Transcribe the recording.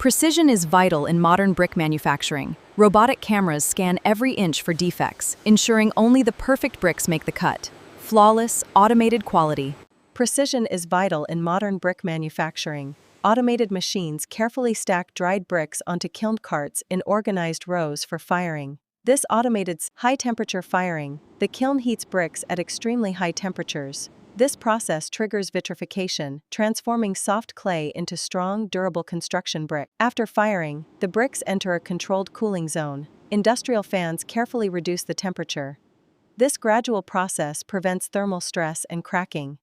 Precision is vital in modern brick manufacturing. Robotic cameras scan every inch for defects, ensuring only the perfect bricks make the cut. Flawless, automated quality. Precision is vital in modern brick manufacturing. Automated machines carefully stack dried bricks onto kiln carts in organized rows for firing. This automated high-temperature firing, the kiln heats bricks at extremely high temperatures. This process triggers vitrification, transforming soft clay into strong, durable construction brick. After firing, the bricks enter a controlled cooling zone. Industrial fans carefully reduce the temperature. This gradual process prevents thermal stress and cracking.